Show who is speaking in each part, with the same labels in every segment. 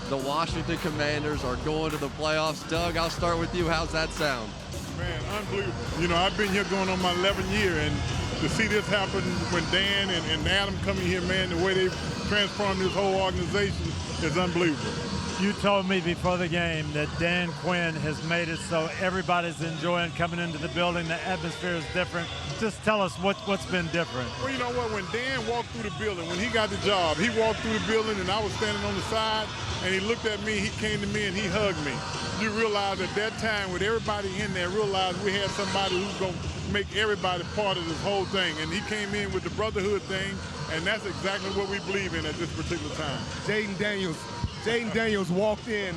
Speaker 1: The Washington Commanders are going to the playoffs. Doug, I'll start with you. How's that sound?
Speaker 2: Man, unbelievable. You know, I've been here going on my 11th year, and to see this happen when Dan and Adam coming here, man, the way they've transformed this whole organization is unbelievable.
Speaker 3: You told me before the game that Dan Quinn has made it so everybody's enjoying coming into the building. The atmosphere is different. Just tell us what's been different.
Speaker 2: Well, you know what? When Dan walked through the building, when he got the job, he walked through the building and I was standing on the side, and he looked at me, he came to me, and he hugged me. You realize at that time, with everybody in there, realized we had somebody who's going to make everybody part of this whole thing. And he came in with the brotherhood thing, and that's exactly what we believe in at this particular time.
Speaker 4: Jaden Daniels walked in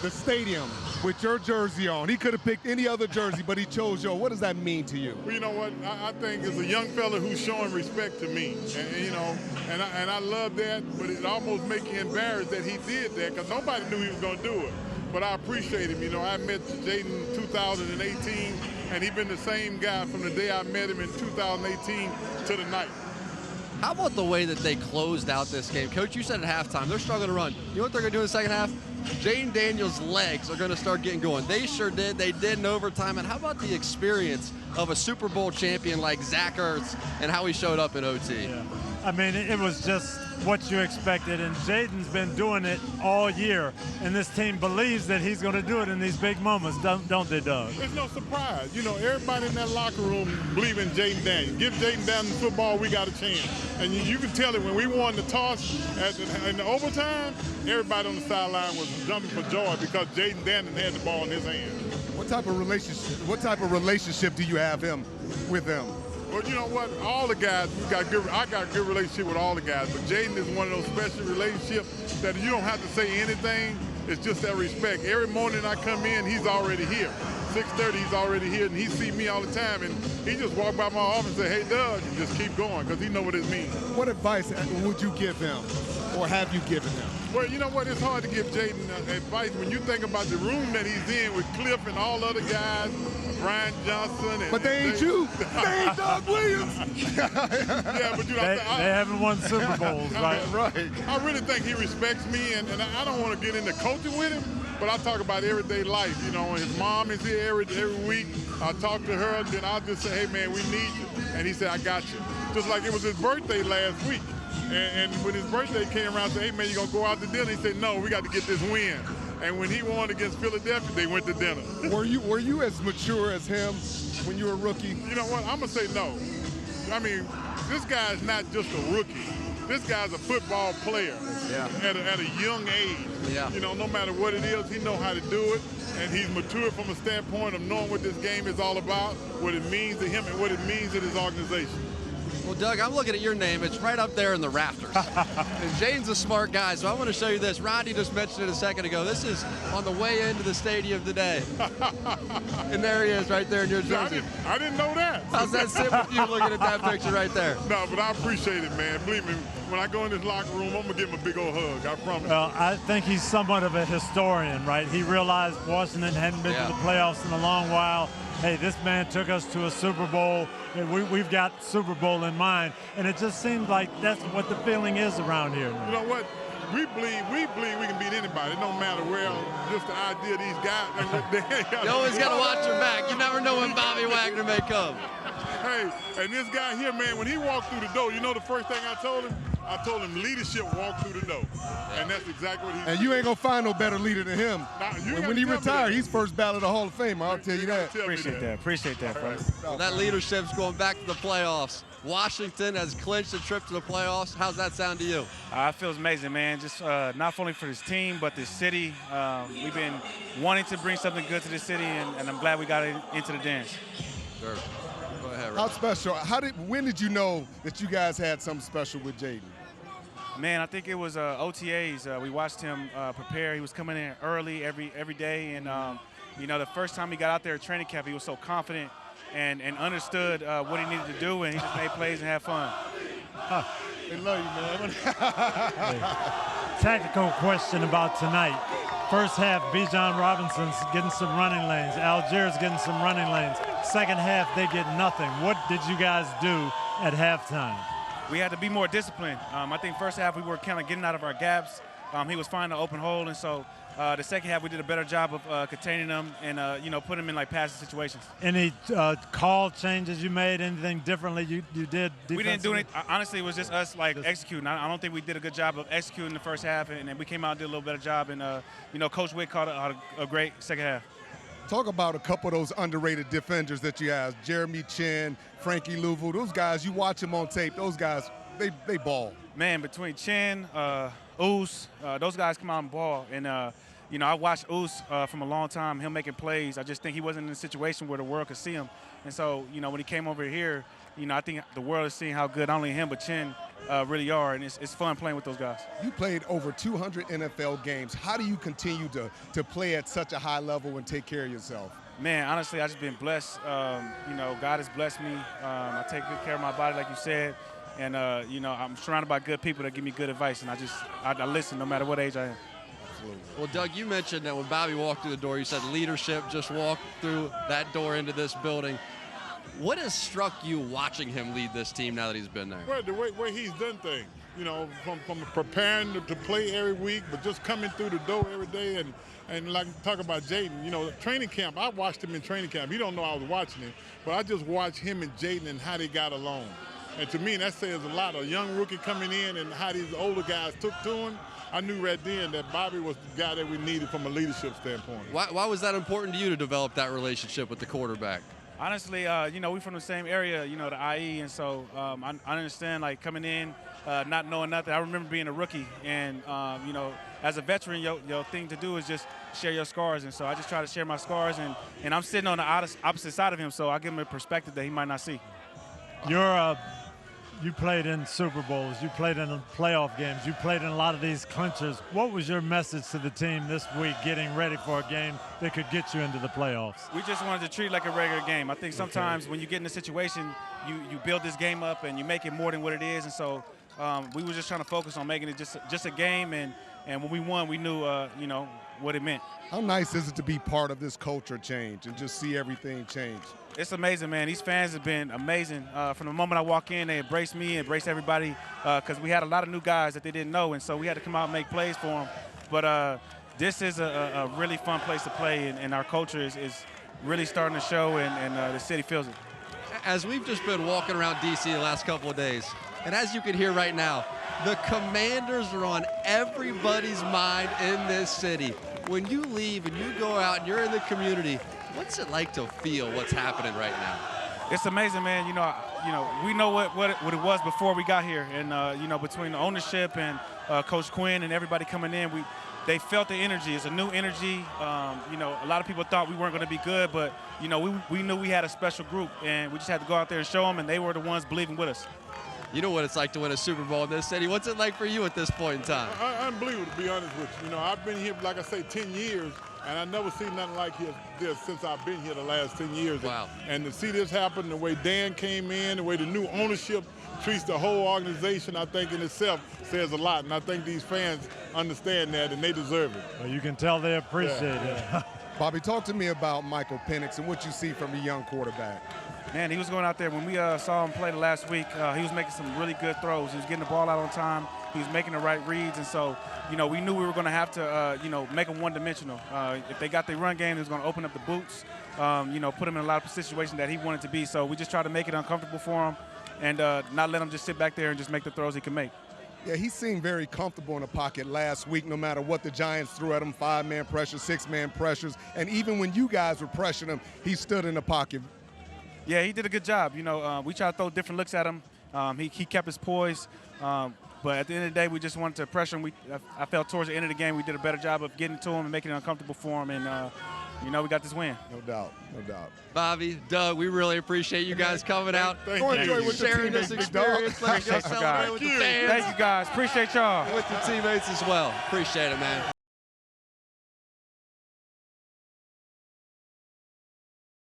Speaker 4: the stadium with your jersey on. He could have picked any other jersey, but he chose yours. What does that mean to you?
Speaker 2: Well, you know what? I think it's a young fella who's showing respect to me, and I love that. But it almost makes you embarrassed that he did that because nobody knew he was going to do it. But I appreciate him. You know, I met Jaden in 2018, and he's been the same guy from the day I met him in 2018 to the night.
Speaker 1: How about the way that they closed out this game? Coach, you said at halftime, they're struggling to run. You know what they're going to do in the second half? Jaden Daniels' legs are going to start getting going. They sure did. They did in overtime. And how about the experience of a Super Bowl champion like Zach Ertz and how he showed up in OT?
Speaker 3: Yeah. I mean, it was just what you expected, and Jaden's been doing it all year, and this team believes that he's going to do it in these big moments, don't they, Doug?
Speaker 2: It's no surprise. You know, everybody in that locker room believe in Jaden Daniels. Give Jaden Daniels football, we got a chance. And you can tell it when we won the toss in the overtime, everybody on the sideline was jumping for joy because Jaden Daniels had the ball in his hand.
Speaker 4: What type of relationship do you have with them?
Speaker 2: Well, you know what? All the guys, I got a good relationship with all the guys, but Jaden is one of those special relationships that you don't have to say anything. It's just that respect. Every morning I come in, he's already here. 6:30, he's already here, and he see me all the time, and he just walk by my office and say, "Hey, Doug," and just keep going because he know what it means.
Speaker 4: What advice would you give him, or have you given him?
Speaker 2: Well, you know what? It's hard to give Jaden advice when you think about the room that he's in with Cliff and all other guys, Brian Johnson.
Speaker 4: But they ain't you. They ain't Doug Williams.
Speaker 2: Yeah, but you know,
Speaker 3: they haven't won Super Bowls, right?
Speaker 4: Right.
Speaker 2: I really think he respects me, and I don't want to get into coaching with him, but I talk about everyday life. You know, his mom is here every week. I talk to her, and then I'll just say, "Hey, man, we need you." And he said, "I got you." Just like it was his birthday last week. And when his birthday came around, I said, "Hey, man, you going to go out to dinner?" He said, "No, we got to get this win." And when he won against Philadelphia, they went to dinner.
Speaker 4: Were you as mature as him when you were a rookie?
Speaker 2: You know what? I'm going to say no. I mean, this guy's not just a rookie. This guy's a football player at a young age.
Speaker 1: Yeah.
Speaker 2: You know, no matter what it is, he knows how to do it. And he's mature from a standpoint of knowing what this game is all about, what it means to him, and what it means to his organization.
Speaker 1: Well, Doug, I'm looking at your name. It's right up there in the rafters. And Jaden's a smart guy, so I want to show you this. Rodney just mentioned it a second ago. This is on the way into the stadium today. And there he is right there in your jersey.
Speaker 2: I didn't know that.
Speaker 1: How's that sit with you looking at that picture right there?
Speaker 2: No, but I appreciate it, man. Believe me, when I go in this locker room, I'm going to give him a big old hug. I promise.
Speaker 3: Well, I think he's somewhat of a historian, right? He realized Washington hadn't been to the playoffs in a long while. Hey, this man took us to a Super Bowl. We've got Super Bowl in mind, and it just seems like that's what the feeling is around here.
Speaker 2: You know what? We believe we can beat anybody. It don't matter where. Just the idea of these guys.
Speaker 1: You always got to watch your back. You never know when Bobby Wagner may come.
Speaker 2: Hey, and this guy here, man, when he walked through the door, you know the first thing I told him? I told him leadership walked through the door. And that's exactly what he did.
Speaker 4: And you ain't going to find no better leader than him. When he retired, he's first ballot of Hall of Fame. I'll tell you that.
Speaker 3: Appreciate that, folks.
Speaker 1: Well, that leadership's going back to the playoffs. Washington has clinched a trip to the playoffs. How's that sound to you?
Speaker 5: It feels amazing, man. Just not only for this team, but this city. We've been wanting to bring something good to this city, and I'm glad we got it into the dance.
Speaker 1: Sure. Go ahead,
Speaker 4: How special? When did you know that you guys had something special with Jaden?
Speaker 5: Man, I think it was OTAs. We watched him prepare. He was coming in early every day, and you know, the first time he got out there at training camp, he was so confident and understood what he needed to do, and he just made plays and had fun.
Speaker 4: They love you, man.
Speaker 3: Tactical question about tonight. First half, Bijan Robinson's getting some running lanes. Algiers getting some running lanes. Second half, they get nothing. What did you guys do at halftime?
Speaker 5: We had to be more disciplined. I think first half we were kind of getting out of our gaps, he was finding an open hole, and so the second half we did a better job of containing him and putting him in like passing situations.
Speaker 3: Any call changes you made? Anything differently you did?
Speaker 5: We didn't do anything. Honestly, it was just us executing. I don't think we did a good job of executing the first half, and then we came out and did a little better job. And Coach Witt called a great second half.
Speaker 4: Talk about a couple of those underrated defenders that you have, Jeremy Chin, Frankie Louvu. Those guys, you watch them on tape, those guys, they ball.
Speaker 5: Man, between Chin, Oos, those guys come out and ball. And, I watched Oos from a long time, him making plays. I just think he wasn't in a situation where the world could see him. And so, when he came over here, I think the world is seeing how good not only him but Chin really are, and it's fun playing with those guys.
Speaker 4: You played over 200 NFL games. How do you continue to play at such a high level and take care of yourself?
Speaker 5: Man, honestly, I've just been blessed. God has blessed me. I take good care of my body, like you said, and I'm surrounded by good people that give me good advice, and I listen no matter what age I am.
Speaker 4: Absolutely.
Speaker 1: Well, Doug, you mentioned that when Bobby walked through the door, you said leadership just walked through that door into this building. What has struck you watching him lead this team now that he's been there?
Speaker 2: Well, the way he's done things, from preparing to play every week, but just coming through the door every day and like talk about Jaden, training camp, I watched him in training camp. He don't know I was watching him, but I just watched him and Jaden and how they got along. And to me, that says a lot. A young rookie coming in and how these older guys took to him. I knew right then that Bobby was the guy that we needed from a leadership standpoint.
Speaker 1: Why was that important to you to develop that relationship with the quarterback?
Speaker 5: Honestly, we from the same area, the IE, and so I understand, like, coming in, not knowing nothing. I remember being a rookie, and, as a veteran, your thing to do is just share your scars, and so I just try to share my scars, and I'm sitting on the opposite side of him, so I give him a perspective that he might not see.
Speaker 3: You played in Super Bowls, you played in playoff games, you played in a lot of these clinchers. What was your message to the team this week getting ready for a game that could get you into the playoffs?
Speaker 5: We just wanted to treat it like a regular game. I think sometimes when you get in a situation, you build this game up and you make it more than what it is, and so we were just trying to focus on making it just a game, and when we won, we knew what it meant.
Speaker 4: How nice is it to be part of this culture change and just see everything change?
Speaker 5: It's amazing, man. These fans have been amazing. From the moment I walk in, they embrace me, embrace everybody, because we had a lot of new guys that they didn't know, and so we had to come out and make plays for them. But this is a really fun place to play, and our culture is really starting to show, and the city feels it.
Speaker 1: As we've just been walking around D.C. the last couple of days, and as you can hear right now, the Commanders are on everybody's mind in this city. When you leave and you go out and you're in the community, what's it like to feel what's happening right now?
Speaker 5: It's amazing, man. We know what it was before we got here, and between the ownership and Coach Quinn and everybody coming in, they felt the energy. It's a new energy. A lot of people thought we weren't going to be good, but we knew we had a special group, and we just had to go out there and show them, and they were the ones believing with us.
Speaker 1: You know what it's like to win a Super Bowl in this city. What's it like for you at this point in time?
Speaker 2: Unbelievable, to be honest with you. I've been here, like I say, 10 years, and I've never seen nothing like this since I've been here the last 10 years.
Speaker 1: Wow.
Speaker 2: And to see this happen, the way Dan came in, the way the new ownership treats the whole organization, I think in itself says a lot. And I think these fans understand that, and they deserve it.
Speaker 3: Well, you can tell they appreciate it.
Speaker 4: Bobby, talk to me about Michael Penix and what you see from a young quarterback.
Speaker 5: Man, he was going out there. When we saw him play the last week, he was making some really good throws. He was getting the ball out on time. He was making the right reads. And so, we knew we were going to have to, make him one-dimensional. If they got their run game, it was going to open up the boots, put him in a lot of situations that he wanted to be. So we just tried to make it uncomfortable for him and not let him just sit back there and just make the throws he can make.
Speaker 4: Yeah, he seemed very comfortable in the pocket last week, no matter what the Giants threw at him, 5-man pressures, 6-man pressures. And even when you guys were pressuring him, he stood in the pocket.
Speaker 5: Yeah, he did a good job. We tried to throw different looks at him. He kept his poise. But at the end of the day, we just wanted to pressure him. I felt towards the end of the game we did a better job of getting to him and making it uncomfortable for him. And, we got this win.
Speaker 4: No doubt, no doubt.
Speaker 1: Bobby, Doug, we really appreciate you guys coming out.
Speaker 2: Go
Speaker 4: enjoy with your
Speaker 1: sharing this
Speaker 4: teammates,
Speaker 1: experience. Let's go
Speaker 5: Appreciate you
Speaker 1: celebrate
Speaker 5: guys.
Speaker 1: with the fans.
Speaker 5: Thank you, guys. Appreciate y'all.
Speaker 1: With the teammates as well. Appreciate it, man.